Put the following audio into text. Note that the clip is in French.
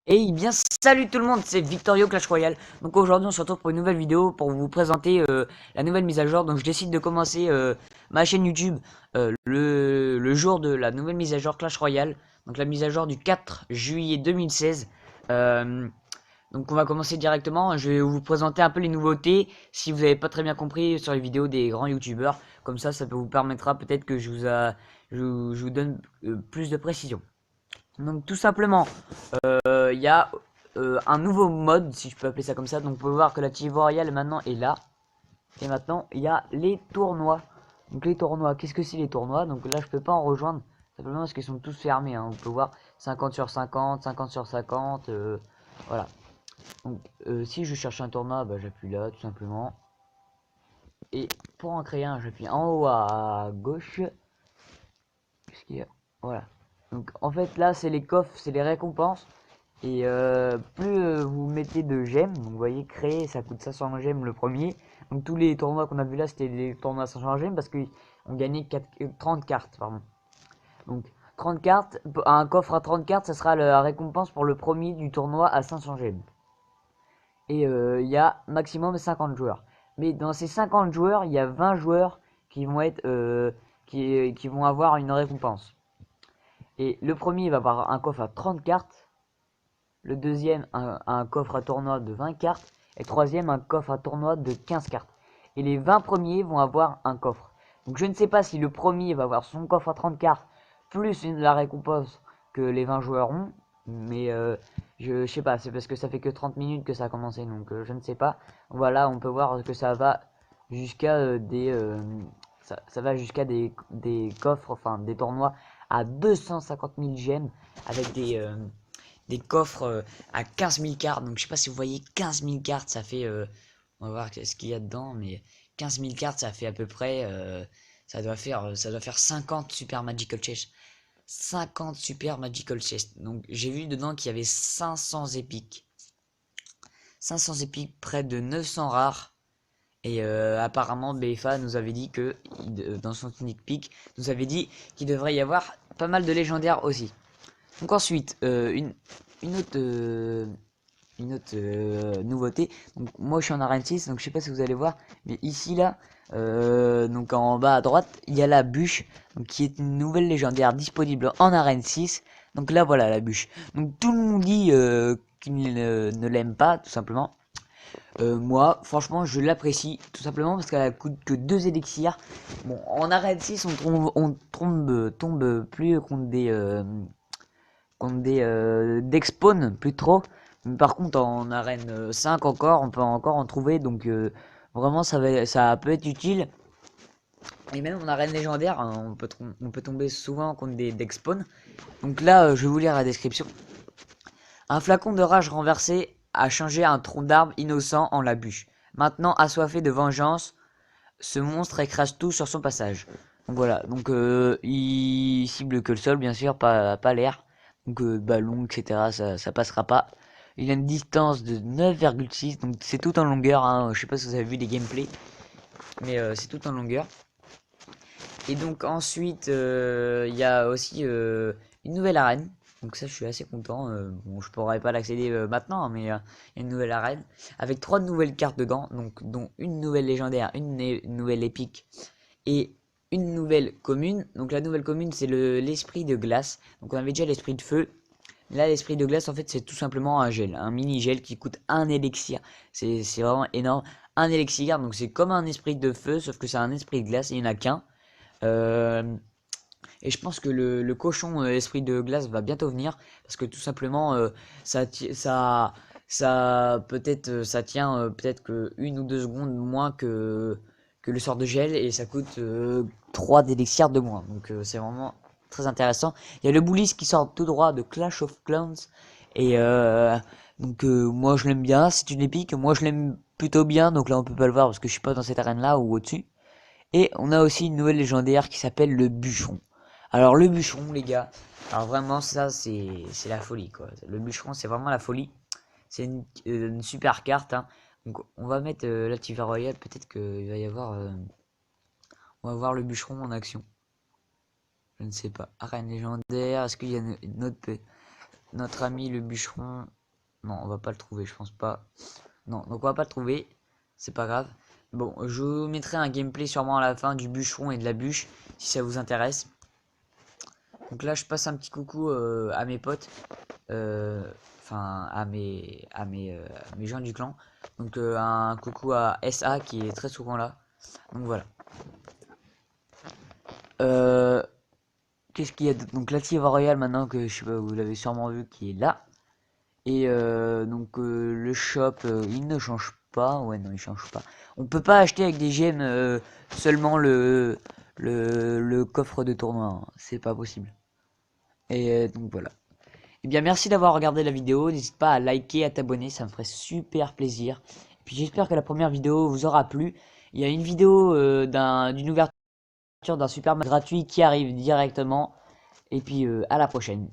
Et bien salut tout le monde, c'est Victorio Clash Royale. Donc aujourd'hui on se retrouve pour une nouvelle vidéo pour vous présenter la nouvelle mise à jour. Donc je décide de commencer ma chaîne YouTube le jour de la nouvelle mise à jour Clash Royale. Donc la mise à jour du 4 juillet 2016. Euh, donc on va commencer directement. Je vais vous présenter un peu les nouveautés si vous n'avez pas très bien compris sur les vidéos des grands youtubeurs. Comme ça peut vous permettra peut-être que je vous donne plus de précision. Donc tout simplement il y a un nouveau mode, si je peux appeler ça comme ça. Donc vous pouvez voir que la Team Royale maintenant est là. Et maintenant il y a les tournois. Donc les tournois, qu'est-ce que c'est les tournois? Donc là je peux pas en rejoindre, simplement parce qu'ils sont tous fermés, hein. Vous pouvez voir 50 sur 50, 50 sur 50, voilà. Donc si je cherche un tournoi, bah, j'appuie là tout simplement. Et pour en créer un, j'appuie en haut à gauche. Qu'est-ce qu'il y a? Voilà. Donc en fait là c'est les coffres, c'est les récompenses. Et plus vous mettez de gemmes, donc vous voyez créer ça coûte 500 gemmes le premier. Donc tous les tournois qu'on a vu là c'était des tournois à 500 gemmes parce qu'on gagnait 30 cartes pardon. Donc 30 cartes, un coffre à 30 cartes ça sera la récompense pour le premier du tournoi à 500 gemmes. Et il y a maximum 50 joueurs. Mais dans ces 50 joueurs il y a 20 joueurs qui vont être qui vont avoir une récompense. Et le premier va avoir un coffre à 30 cartes. Le deuxième, un coffre à tournoi de 20 cartes. Et le troisième, un coffre à tournoi de 15 cartes. Et les 20 premiers vont avoir un coffre. Donc je ne sais pas si le premier va avoir son coffre à 30 cartes, plus la récompense que les 20 joueurs ont. Mais je sais pas, c'est parce que ça fait que 30 minutes que ça a commencé. Donc je ne sais pas. Voilà, on peut voir que ça va jusqu'à ça va jusqu'à des coffres, enfin des tournois à 250 000 gemmes avec des coffres à 15 000 cartes. Donc je sais pas si vous voyez 15 000 cartes, ça fait... on va voir ce qu'il y a dedans, mais 15 000 cartes, ça fait à peu près... ça doit faire 50 Super Magical Chest. 50 Super Magical Chest. Donc j'ai vu dedans qu'il y avait 500 épiques. 500 épiques, près de 900 rares. Et apparemment BFA nous avait dit que, dans son sneak peek, nous avait dit qu'il devrait y avoir pas mal de légendaires aussi. Donc ensuite, une autre nouveauté. Donc moi je suis en arène 6, donc je sais pas si vous allez voir, mais ici là, donc en bas à droite, il y a la bûche, donc qui est une nouvelle légendaire disponible en arène 6. Donc là voilà la bûche. Donc tout le monde dit qu'il ne l'aime pas, tout simplement. Moi, franchement, je l'apprécie tout simplement parce qu'elle coûte que 2 élixirs. Bon, en arène 6, tombe plus contre des d'expawn plus trop. Mais par contre en arène 5 encore, on peut encore en trouver, donc vraiment ça peut être utile. Et même en arène légendaire, hein, on peut tomber souvent contre des d'expawn. Donc là, je vais vous lire la description. Un flacon de rage renversé a changé un tronc d'arbre innocent en la bûche. Maintenant assoiffé de vengeance, ce monstre écrase tout sur son passage. Donc voilà, donc il cible que le sol, bien sûr, pas l'air. Donc ballon, etc., ça passera pas. Il a une distance de 9,6, donc c'est tout en longueur, hein. Je sais pas si vous avez vu des gameplays, mais c'est tout en longueur. Et donc ensuite, il y a aussi une nouvelle arène. Donc ça, je suis assez content. Bon, je pourrais pas l'accéder maintenant, hein, mais il y a une nouvelle arène avec 3 nouvelles cartes dedans, donc dont une nouvelle légendaire, une nouvelle épique et une nouvelle commune. Donc la nouvelle commune, c'est l'esprit de glace. Donc on avait déjà l'esprit de feu. Là, l'esprit de glace, en fait, c'est tout simplement un gel, un mini gel qui coûte un élixir. C'est vraiment énorme. Un élixir, donc c'est comme un esprit de feu, sauf que c'est un esprit de glace, il n'y en a qu'un. Euh, et je pense que le cochon esprit de glace va bientôt venir parce que tout simplement ça peut-être ça tient peut-être que 1 ou 2 secondes moins que le sort de gel et ça coûte 3 d'élixir de moins. Donc c'est vraiment très intéressant. Il y a le Bullis qui sort tout droit de Clash of Clans et donc moi je l'aime bien, c'est une épique, moi je l'aime plutôt bien, donc là on peut pas le voir parce que je suis pas dans cette arène là ou au-dessus. Et on a aussi une nouvelle légendaire qui s'appelle le bûcheron. Alors le bûcheron les gars, alors vraiment ça c'est la folie quoi. Le bûcheron c'est vraiment la folie. C'est une super carte, hein. Donc on va mettre l'Activa Royale, peut-être qu'il va y avoir on va voir le bûcheron en action. Je ne sais pas. Arène légendaire, est-ce qu'il y a notre ami le bûcheron? Non, on va pas le trouver, je pense pas. Non, donc on va pas le trouver. C'est pas grave. Bon, je vous mettrai un gameplay sûrement à la fin du bûcheron et de la bûche, si ça vous intéresse. Donc là, je passe un petit coucou à mes potes. Enfin, mes gens du clan. Donc un coucou à SA qui est très souvent là. Donc voilà. Qu'est-ce qu'il y a d'autre? Donc la Tiva Royale maintenant que je sais pas, vous l'avez sûrement vu qui est là. Et donc le shop il ne change pas. Ouais non il change pas. On peut pas acheter avec des gemmes seulement le coffre de tournoi. Hein. C'est pas possible. Et donc voilà. Et bien merci d'avoir regardé la vidéo. N'hésite pas à liker, à t'abonner, ça me ferait super plaisir. Et puis j'espère que la première vidéo vous aura plu. Il y a une vidéo d'une ouverture d'un supermarché gratuit qui arrive directement. Et puis à la prochaine.